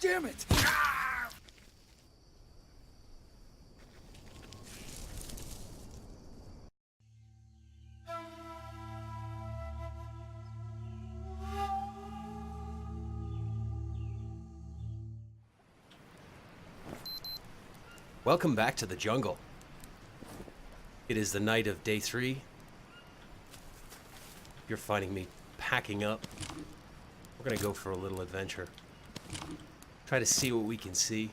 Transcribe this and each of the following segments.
damn it! Welcome back to the jungle. It is the night of day 3. You're finding me packing up. We're gonna go for a little adventure. Try to see what we can see,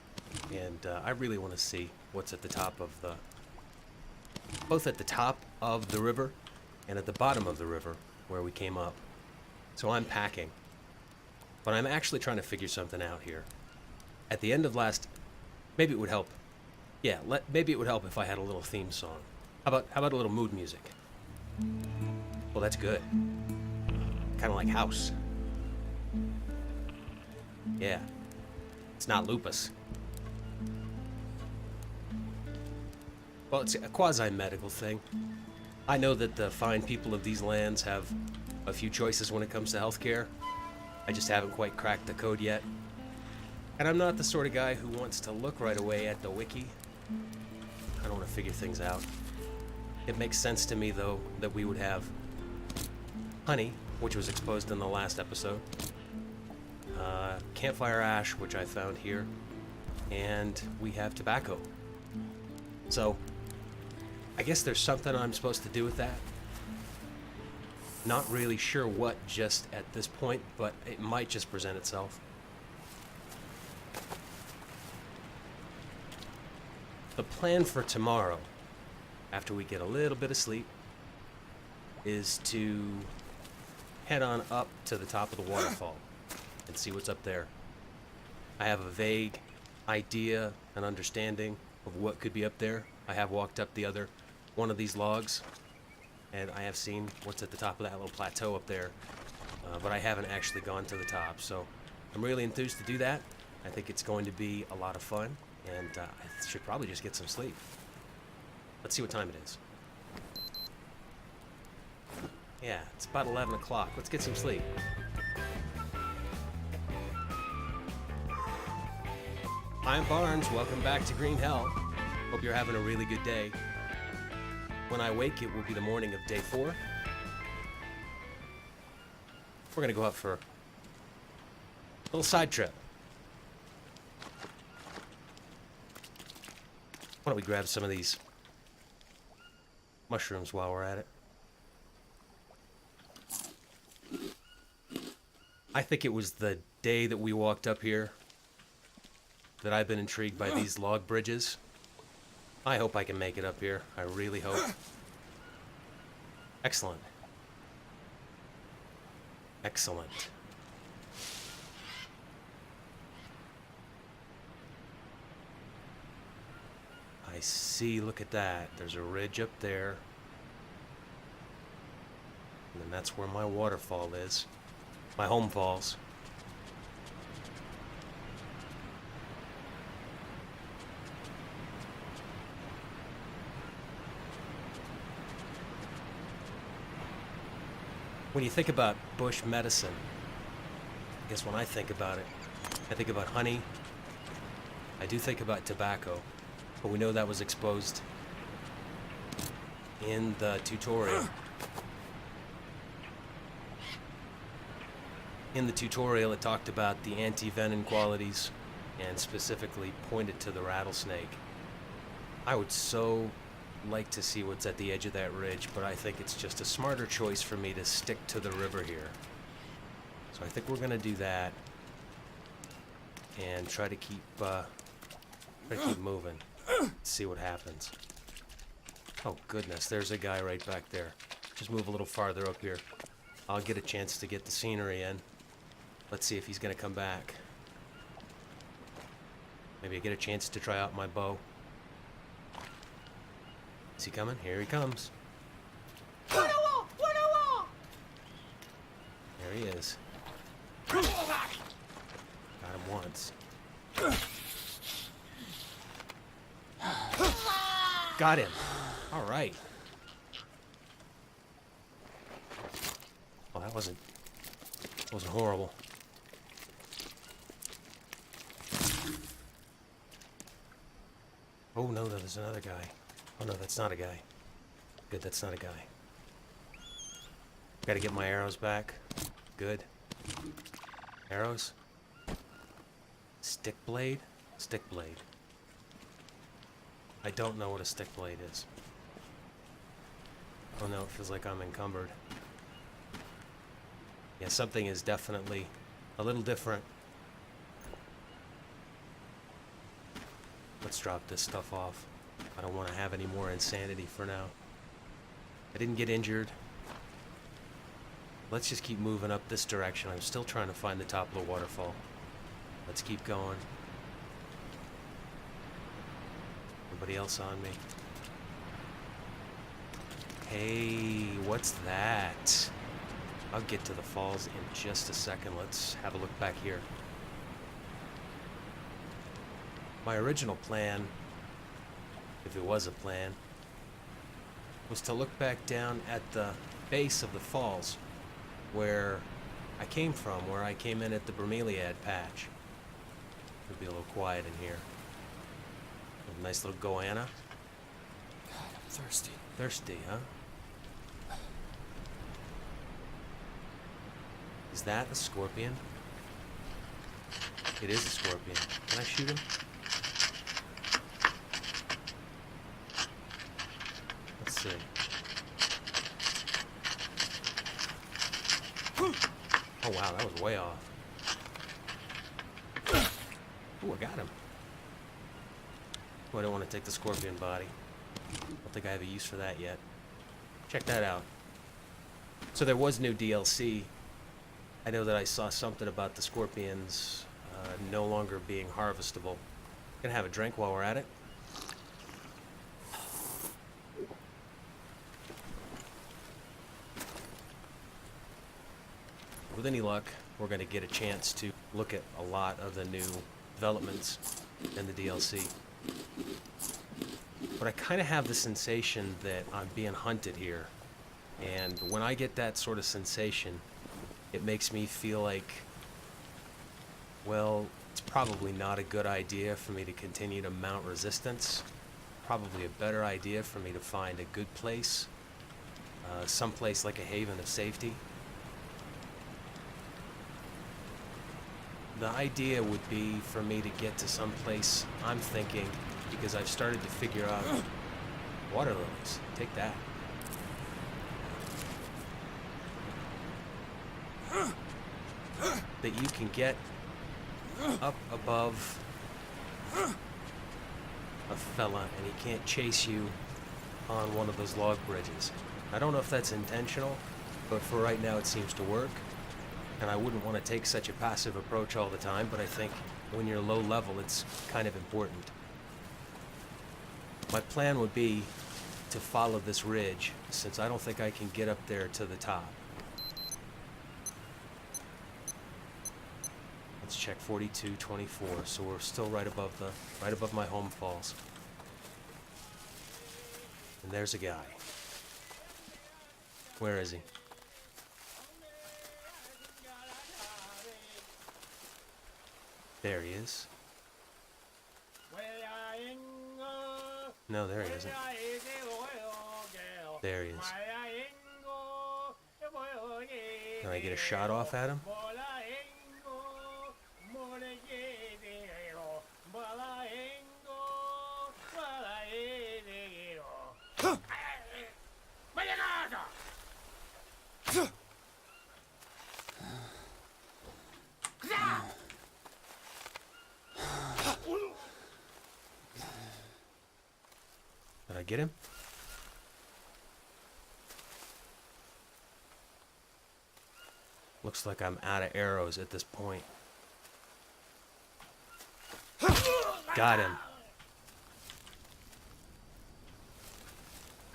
and I really want to see what's at the top of the... both at the top of the river and at the bottom of the river where we came up. So I'm packing. But I'm actually trying to figure something out here. At the end of last... maybe it would help. Yeah, maybe it would help if I had a little theme song. How about a little mood music? Well, that's good. Kind of like house. Yeah. It's not lupus. Well, it's a quasi-medical thing. I know that the fine people of these lands have a few choices when it comes to healthcare. I just haven't quite cracked the code yet. And I'm not the sort of guy who wants to look right away at the wiki. I don't want to figure things out. It makes sense to me, though, that we would have honey, which was exposed in the last episode, campfire ash, which I found here, and we have tobacco. So, I guess there's something I'm supposed to do with that. Not really sure what just at this point, but it might just present itself. The plan for tomorrow, after we get a little bit of sleep, is to head on up to the top of the waterfall and see what's up there. I have a vague idea and understanding of what could be up there. I have walked up one of these logs, and I have seen what's at the top of that little plateau up there, but I haven't actually gone to the top, so I'm really enthused to do that. I think it's going to be a lot of fun, and I should probably just get some sleep. Let's see what time it is. Yeah, it's about 11 o'clock. Let's get some sleep. I'm Barnes. Welcome back to Green Hell. Hope you're having a really good day. When I wake, it will be the morning of day 4. We're going to go out for a little side trip. Why don't we grab some of these mushrooms while we're at it? I think it was the day that we walked up here that I've been intrigued by these log bridges. I hope I can make it up here. I really hope. Excellent. Excellent. I see, look at that. There's a ridge up there. And then that's where my waterfall is. My home falls. When you think about bush medicine, I guess when I think about it, I think about honey. I do think about tobacco, but we know that was exposed in the tutorial. In the tutorial, it talked about the anti-venom qualities and specifically pointed to the rattlesnake. I would so like to see what's at the edge of that ridge, but I think it's just a smarter choice for me to stick to the river here. So I think we're gonna do that and try to keep moving. See what happens. Oh goodness, there's a guy right back there. Just move a little farther up here. I'll get a chance to get the scenery in. Let's see if he's gonna come back. Maybe I get a chance to try out my bow. Is he coming? Here he comes. There he is. Got him once. Got him. All right. Well, that wasn't horrible. Oh no, there's another guy. Oh no, that's not a guy. Good, that's not a guy. Gotta get my arrows back. Good. Arrows. Stick blade? Stick blade. I don't know what a stick blade is. Oh no, it feels like I'm encumbered. Yeah, something is definitely a little different. Let's drop this stuff off. I don't want to have any more insanity for now. I didn't get injured. Let's just keep moving up this direction. I'm still trying to find the top of the waterfall. Let's keep going. Nobody else on me. Hey, what's that? I'll get to the falls in just a second. Let's have a look back here. My original plan, if it was a plan, was to look back down at the base of the falls where I came from, where I came in at the bromeliad patch. It'll be a little quiet in here. A nice little goanna. God, I'm thirsty. Thirsty, huh? Is that a scorpion? It is a scorpion. Can I shoot him? Let's see. Oh wow, that was way off. Ooh, I got him. Oh, I don't want to take the scorpion body. I don't think I have a use for that yet. Check that out. So there was new DLC. I know that I saw something about the scorpions no longer being harvestable. Gonna have a drink while we're at it. With any luck, we're gonna get a chance to look at a lot of the new developments in the DLC. But I kind of have the sensation that I'm being hunted here. And when I get that sort of sensation, it makes me feel like, well, it's probably not a good idea for me to continue to mount resistance. Probably a better idea for me to find a good place, someplace like a haven of safety. The idea would be for me to get to some place, I'm thinking, because I've started to figure out water lilies. Take that. That you can get up above a fella and he can't chase you on one of those log bridges. I don't know if that's intentional, but for right now it seems to work. And I wouldn't want to take such a passive approach all the time, but I think when you're low level, it's kind of important. My plan would be to follow this ridge, since I don't think I can get up there to the top. Let's check 4224, so we're still right above my home falls. And there's a guy. Where is he? There he is. No, there he isn't. There he is. Can I get a shot off at him? Did I get him? Looks like I'm out of arrows at this point. Got him.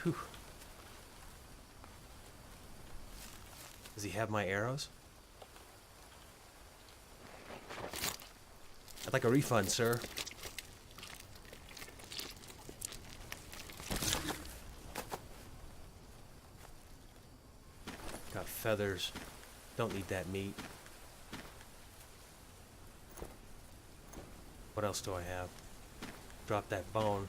Whew. Does he have my arrows? I'd like a refund, sir. Got feathers. Don't need that meat. What else do I have? Drop that bone.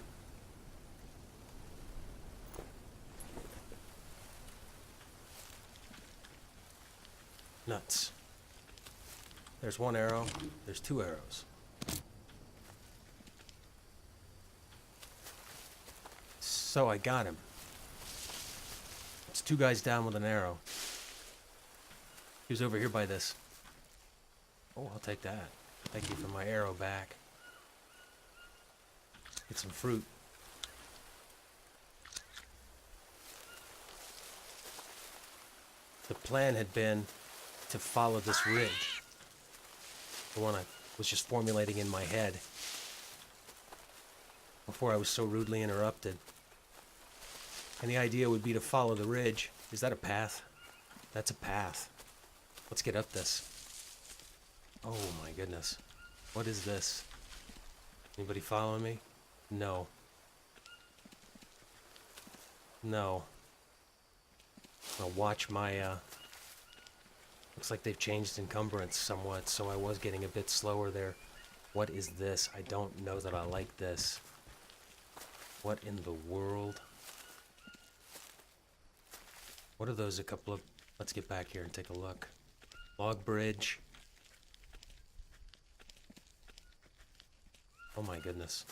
Nuts. There's one arrow. There's two arrows. So I got him. It's two guys down with an arrow. He was over here by this. Oh, I'll take that. Thank you for my arrow back. Get some fruit. The plan had been to follow this ridge. The one I was just formulating in my head before I was so rudely interrupted. And the idea would be to follow the ridge. Is that a path? That's a path. Let's get up this. Oh my goodness. What is this? Anybody following me? No. No. I'll watch my, looks like they've changed encumbrance somewhat, so I was getting a bit slower there. What is this? I don't know that I like this. What in the world? What are those? A couple of... Let's get back here and take a look. Log bridge. Oh my goodness.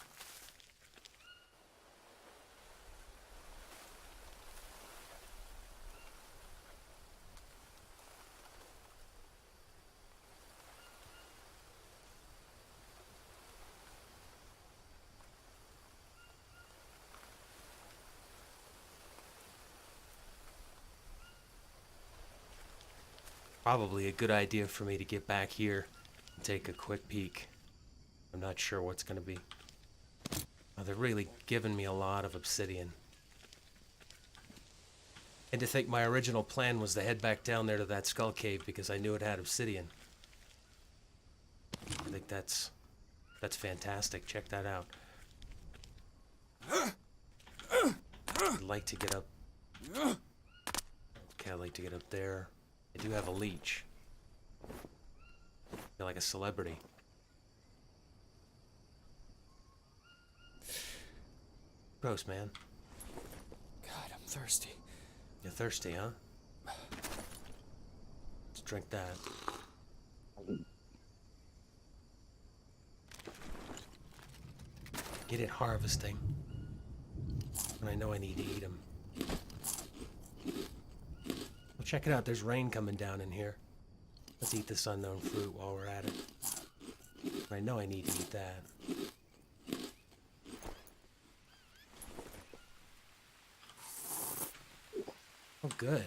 Probably a good idea for me to get back here and take a quick peek. I'm not sure what's going to be. Oh, they're really giving me a lot of obsidian. And to think my original plan was to head back down there to that skull cave because I knew it had obsidian. I think that's fantastic. Check that out. I'd like to get up. Okay, I'd like to get up there. I do have a leech. I feel like a celebrity. Gross, man. God, I'm thirsty. You're thirsty, huh? Let's drink that. Get it harvesting. And I know I need to eat them. Well, check it out. There's rain coming down in here. Let's eat this unknown fruit while we're at it. I know I need to eat that. Oh, good.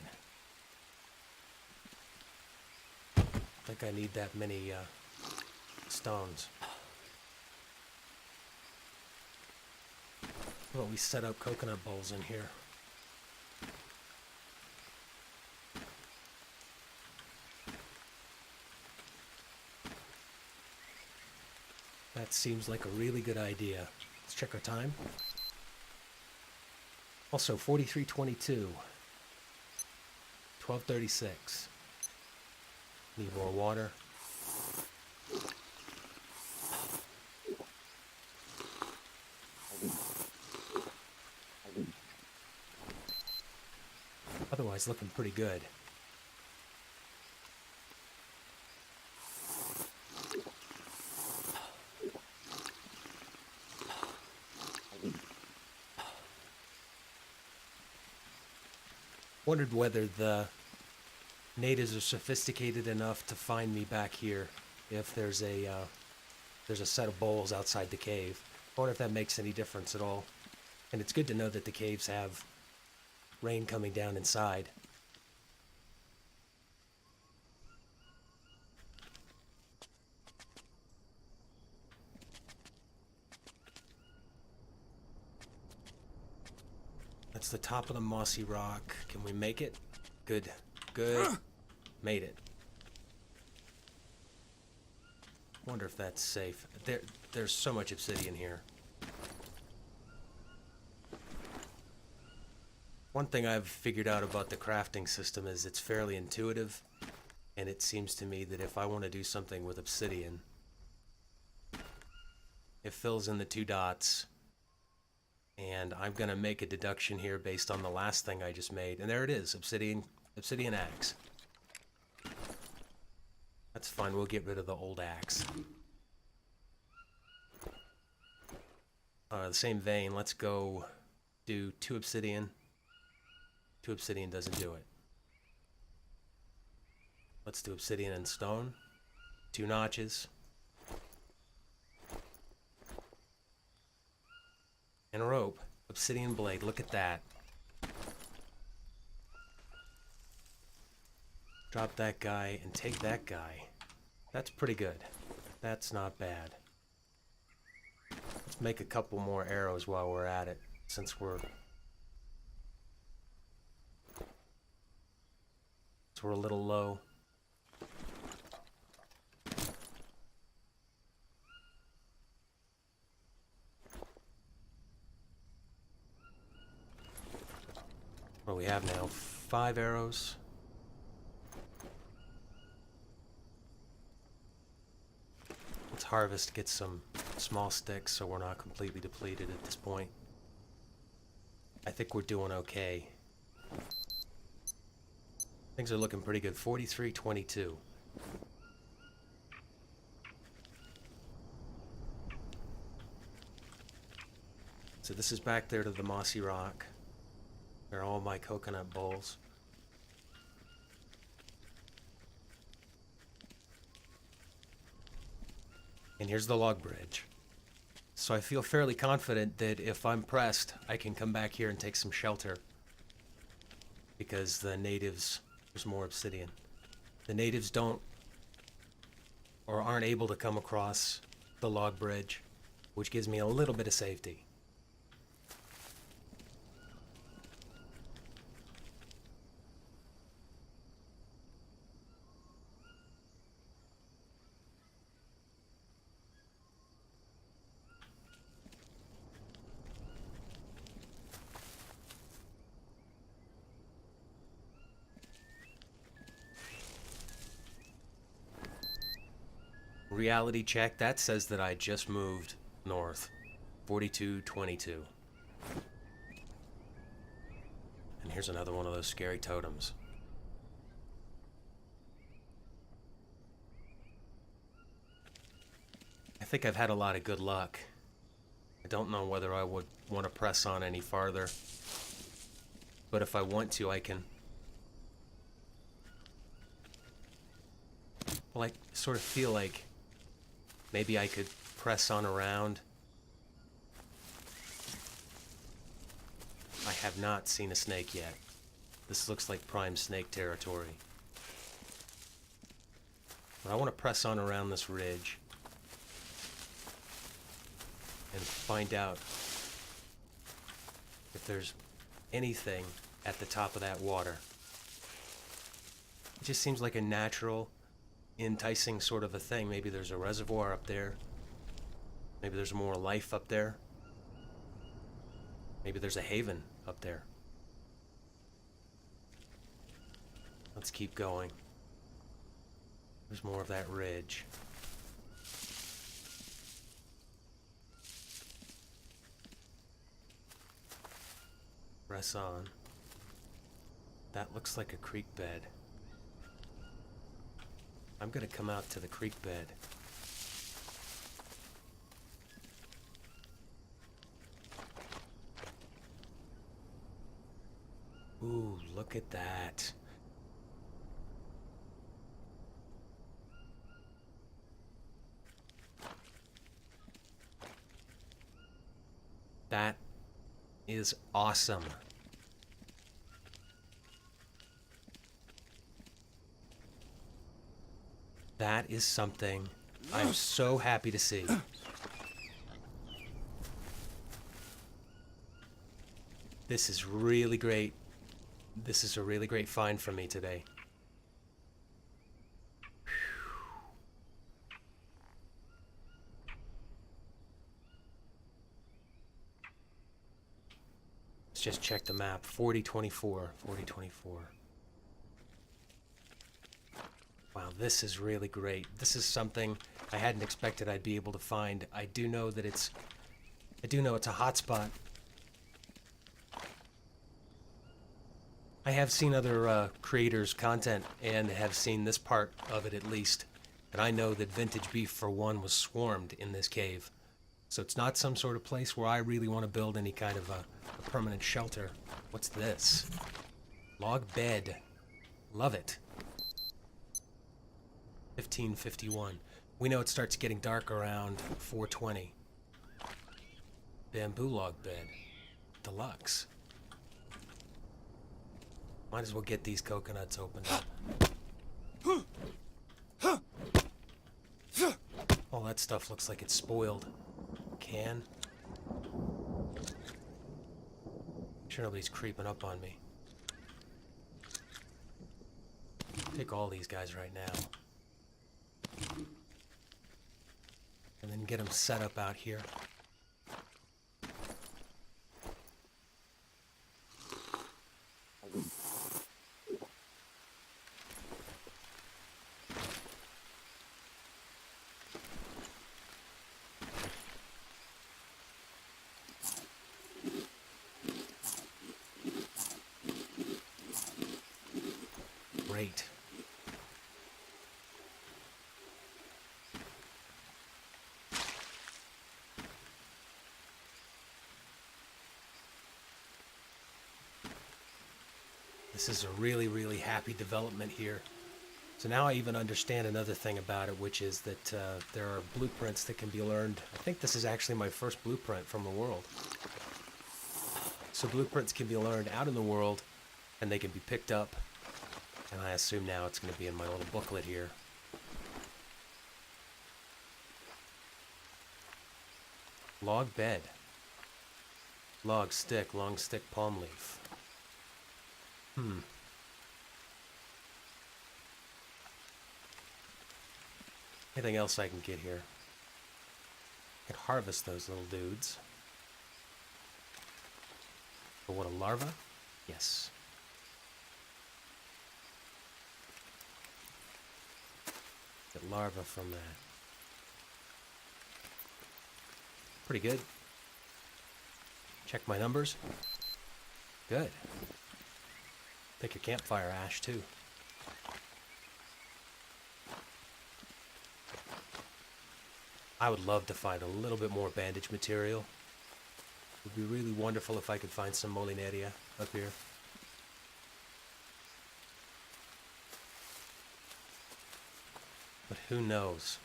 I think I need that many stones. Well, we set up coconut bowls in here. That seems like a really good idea. Let's check our time. Also, 43:22. 12:36. Need more water. Otherwise, looking pretty good. Wondered whether the natives are sophisticated enough to find me back here if there's a set of bowls outside the cave. I wonder if that makes any difference at all. And it's good to know that the caves have rain coming down inside. That's the top of the mossy rock. Can we make it? Good. Good. Made it. Wonder if that's safe. There's so much obsidian here. One thing I've figured out about the crafting system is it's fairly intuitive, and it seems to me that if I want to do something with obsidian, it fills in the two dots, and I'm going to make a deduction here based on the last thing I just made, and there it is, obsidian axe. That's fine, we'll get rid of the old axe. The same vein, let's go do 2 obsidian. 2 obsidian doesn't do it. Let's do obsidian and stone. 2 notches. And a rope. Obsidian blade, look at that. Drop that guy and take that guy. That's pretty good. That's not bad. Let's make a couple more arrows while we're at it, since we're a little low. What do we have now? 5 arrows. Let's harvest, get some small sticks so we're not completely depleted at this point. I think we're doing okay. Things are looking pretty good. 43-22. So this is back there to the mossy rock. There are all my coconut bowls. And here's the log bridge. So I feel fairly confident that if I'm pressed, I can come back here and take some shelter. Because the natives, there's more obsidian. The natives don't, or aren't able to come across the log bridge, which gives me a little bit of safety. Reality check, that says that I just moved north. 42-22. And here's another one of those scary totems. I think I've had a lot of good luck. I don't know whether I would want to press on any farther. But if I want to, I can. Well, I sort of feel like maybe I could press on around. I have not seen a snake yet. This looks like prime snake territory. But I want to press on around this ridge and find out if there's anything at the top of that water. It just seems like a natural, enticing sort of a thing. Maybe there's a reservoir up there. Maybe there's more life up there. Maybe there's a haven up there. Let's keep going. There's more of that ridge. Press on. That looks like a creek bed. I'm gonna come out to the creek bed. Ooh, look at that. That is awesome. That is something I'm so happy to see. This is really great. This is a really great find for me today. Let's just check the map. 40-24. 40-24. Wow, this is really great. This is something I hadn't expected I'd be able to find. I do know it's a hotspot. I have seen other creators' content and have seen this part of it at least. And I know that vintage beef, for one, was swarmed in this cave. So it's not some sort of place where I really want to build any kind of a permanent shelter. What's this? Log bed. Love it. 1551. We know it starts getting dark around 420. Bamboo log bed. Deluxe. Might as well get these coconuts opened up. All that stuff looks like it's spoiled. Can. Sure nobody's creeping up on me. Take all these guys right now. And then get them set up out here. Great. This is a really, really happy development here. So now I even understand another thing about it, which is that there are blueprints that can be learned. I think this is actually my first blueprint from the world. So blueprints can be learned out in the world, and they can be picked up. And I assume now it's going to be in my little booklet here. Log bed. Log stick, long stick, palm leaf. Anything else I can get here? I can harvest those little dudes. But what, a larva? Yes. Get larva from that. Pretty good. Check my numbers. Good. Take your campfire ash too. I would love to find a little bit more bandage material. It would be really wonderful if I could find some molineria up here. But who knows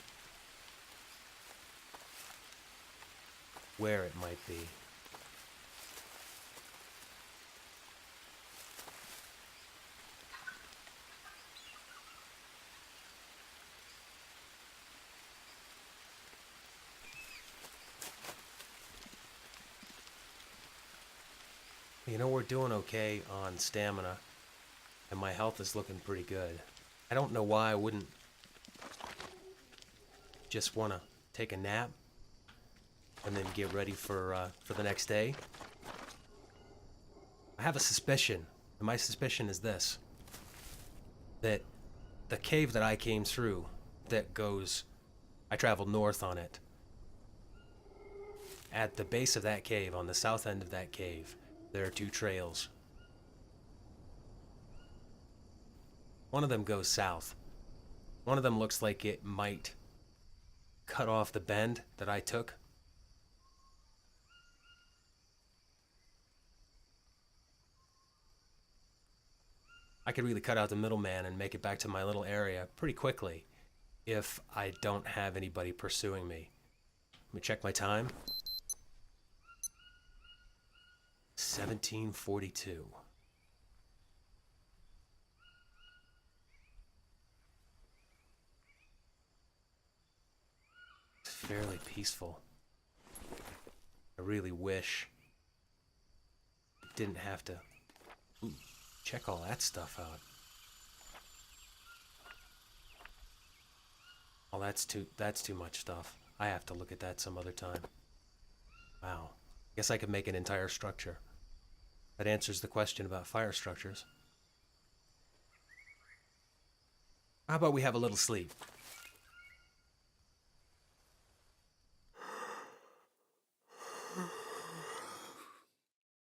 where it might be. You know, we're doing okay on stamina, and my health is looking pretty good. I don't know why I wouldn't just want to take a nap and then get ready for the next day. I have a suspicion, and my suspicion is this: that the cave that I came through, I traveled north on it. At the base of that cave, on the south end of that cave, there are two trails. One of them goes south. One of them looks like it might cut off the bend that I took. I could really cut out the middleman and make it back to my little area pretty quickly if I don't have anybody pursuing me. Let me check my time. 1742. It's fairly peaceful. I really wish it didn't have to check all that stuff out. Oh, that's too much stuff. I have to look at that some other time. Wow. Guess I could make an entire structure. That answers the question about fire structures. How about we have a little sleep?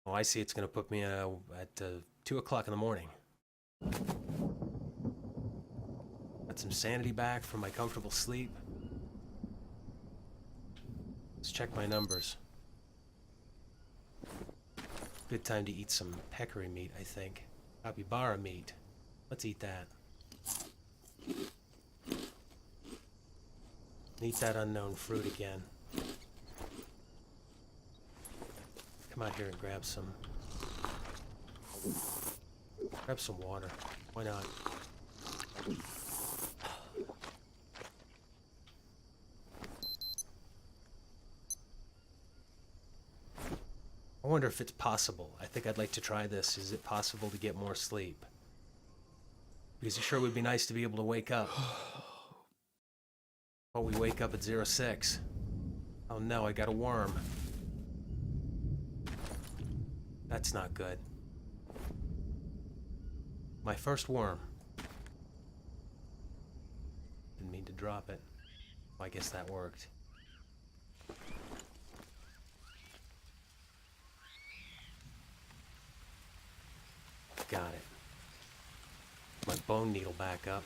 Oh, I see it's going to put me at 2 o'clock in the morning. Got some sanity back from my comfortable sleep. Let's check my numbers. Good time to eat some peccary meat, I think. Capybara meat. Let's eat that. Eat that unknown fruit again. Come out here and grab some water. Why not? I wonder if it's possible. I think I'd like to try this. Is it possible to get more sleep? Because it sure would be nice to be able to wake up. Oh, we wake up at 06. Oh no, I got a worm. That's not good. My first worm. Didn't mean to drop it. Well, I guess that worked. Got it. My bone needle back up.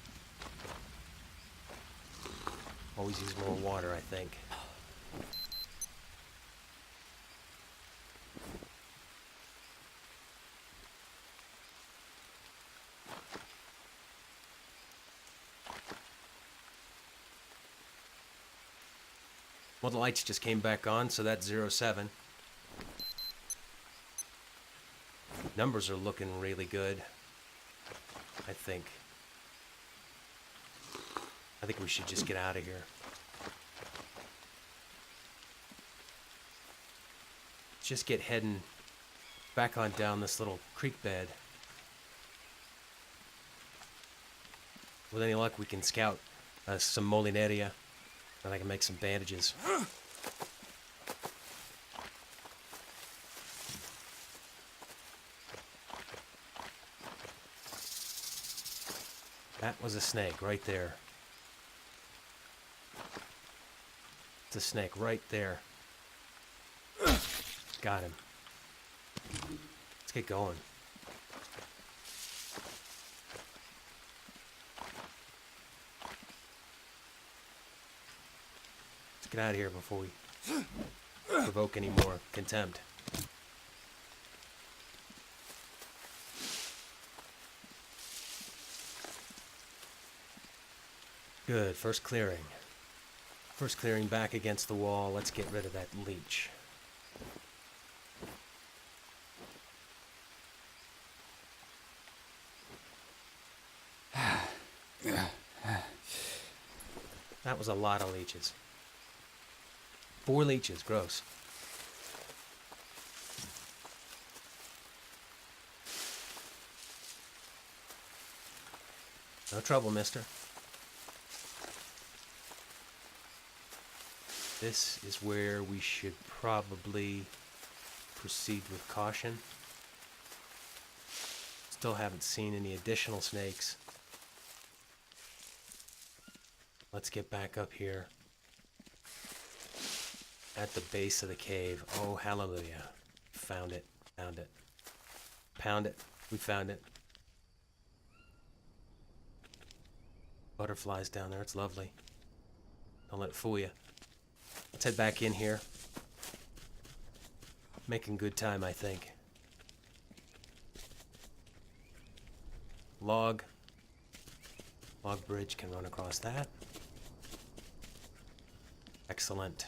Always use more water, I think. Well, the lights just came back on, so that's 07. Numbers are looking really good. I think we should just get out of here. Just get heading back on down this little creek bed. With any luck, we can scout some molineria, and I can make some bandages. That was a snake right there. It's a snake right there. Got him. Let's get going. Let's get out of here before we provoke any more contempt. Good, first clearing. First clearing back against the wall. Let's get rid of that leech. That was a lot of leeches. 4 leeches, gross. No trouble, mister. This is where we should probably proceed with caution. Still haven't seen any additional snakes. Let's get back up here at the base of the cave. Oh, hallelujah. Found it. Found it. Pound it. We found it. Butterflies down there. It's lovely. Don't let it fool you. Let's head back in here. Making good time, I think. Log bridge can run across that. Excellent.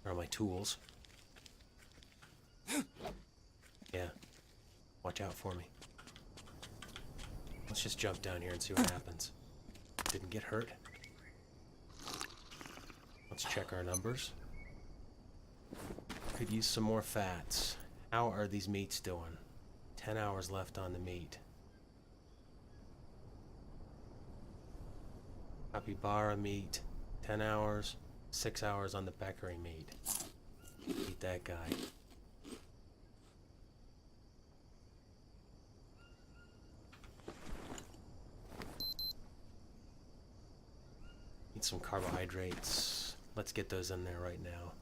Where are my tools? Yeah. Watch out for me. Let's just jump down here and see what happens. Didn't get hurt. Let's check our numbers. Could use some more fats. How are these meats doing? 10 hours left on the meat. Capybara meat, 10 hours, 6 hours on the peccary meat. Eat that guy. Need some carbohydrates. Let's get those in there right now.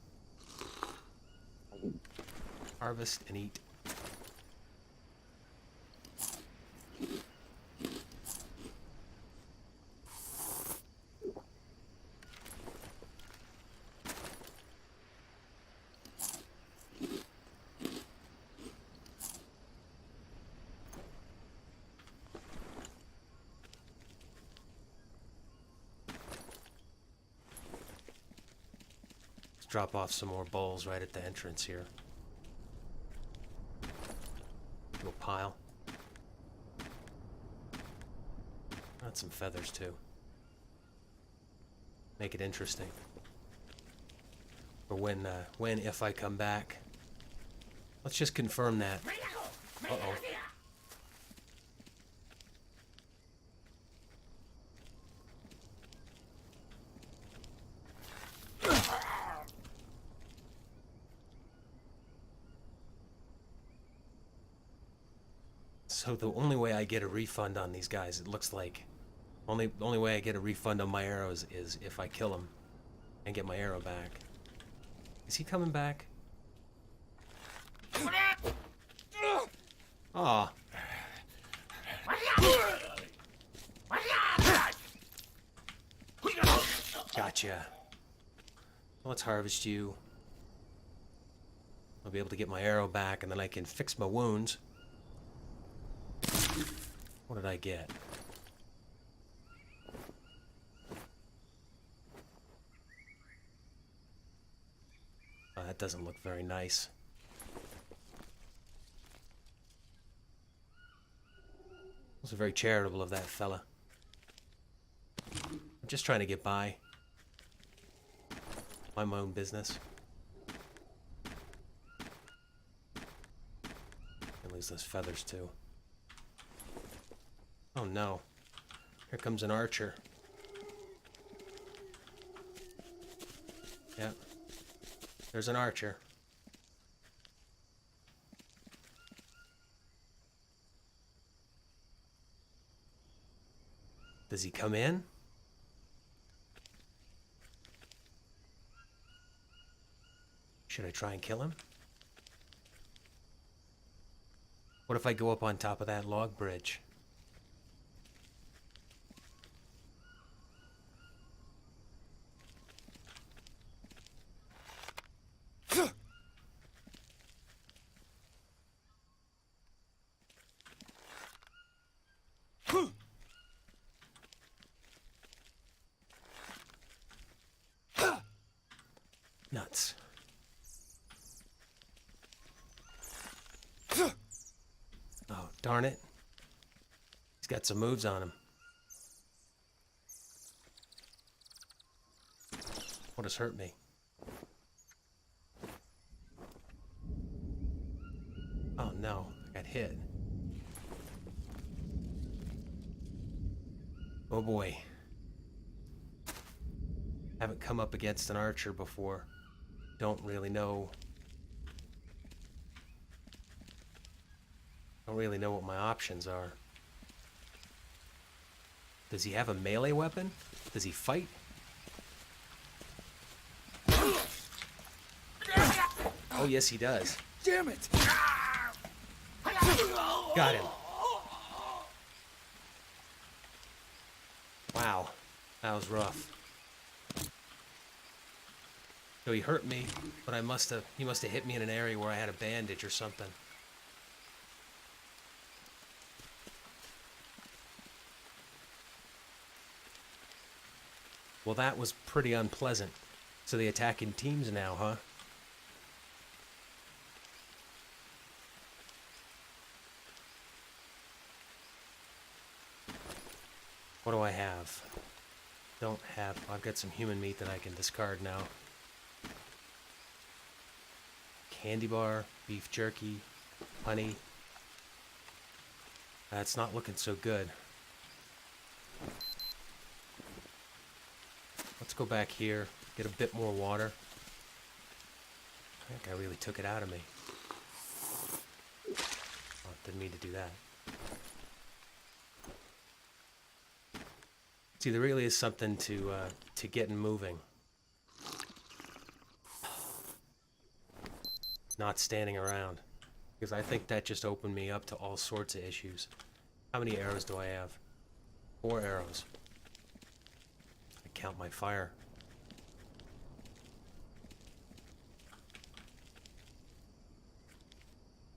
Harvest and eat. drop off some more bowls right at the entrance here. Little pile. Got some feathers too. Make it interesting. For when, if I come back. Let's just confirm that. Uh-oh. So the only way I get a refund on these guys, it looks like, the only way I get a refund on my arrows is if I kill him and get my arrow back. Is he coming back? Aw. Gotcha. Let's harvest you. I'll be able to get my arrow back, and then I can fix my wounds. What did I get? Oh, that doesn't look very nice. It was very charitable of that fella. I'm just trying to get by. Mind my own business. And lose those feathers too. Oh no. Here comes an archer. Yep. There's an archer. Does he come in? Should I try and kill him? What if I go up on top of that log bridge? Nuts. Oh, darn it. He's got some moves on him. What has hurt me? Oh no, I got hit. Oh boy. Haven't come up against an archer before. Don't really know. Don't really know what my options are. Does he have a melee weapon? Does he fight? Oh yes, he does. Damn it! Got him. Wow, that was rough. So he hurt me, but he must have hit me in an area where I had a bandage or something. Well, that was pretty unpleasant. So they attack in teams now, huh? What do I have? Don't have... I've got some human meat that I can discard now. Candy bar, beef jerky, honey. That's not looking so good. Let's go back here, get a bit more water. I think I really took it out of me. Oh, didn't mean to do that. See, there really is something to getting moving. Not standing around. Because I think that just opened me up to all sorts of issues. How many arrows do I have? 4 arrows. I count my fire.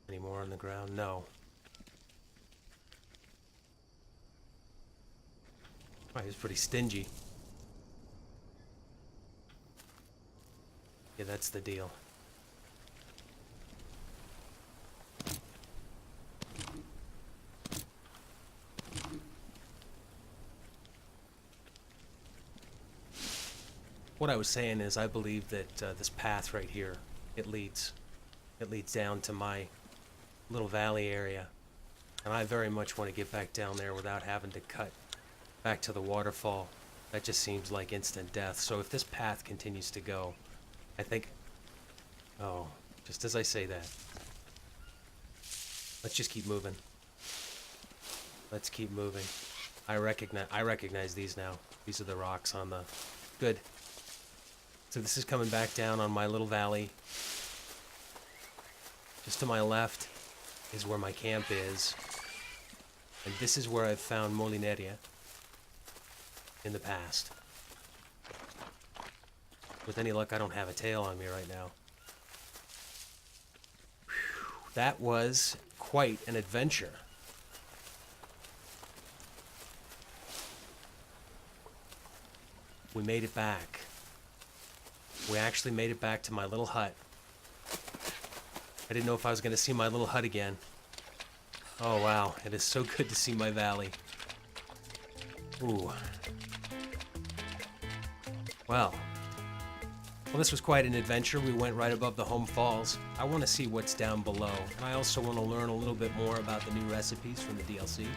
Any more on the ground? No. Oh, he was pretty stingy. Yeah, that's the deal. What I was saying is I believe that this path right here, it leads down to my little valley area. And I very much want to get back down there without having to cut back to the waterfall. That just seems like instant death. So if this path continues to go, I think... Oh, just as I say that. Let's just keep moving. Let's keep moving. I recognize these now. These are the rocks on the... Good. So this is coming back down on my little valley. Just to my left is where my camp is. And this is where I've found Molineria in the past. With any luck, I don't have a tail on me right now. Whew, that was quite an adventure. We made it back. We actually made it back to my little hut. I didn't know if I was going to see my little hut again. Oh wow, it is so good to see my valley. Ooh. Well, this was quite an adventure. We went right above the home falls. I want to see what's down below, and I also want to learn a little bit more about the new recipes from the DLC.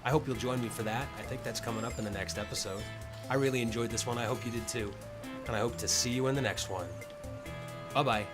I hope you'll join me for that. I think that's coming up in the next episode. I really enjoyed this one. I hope you did too. And I hope to see you in the next one. Bye-bye.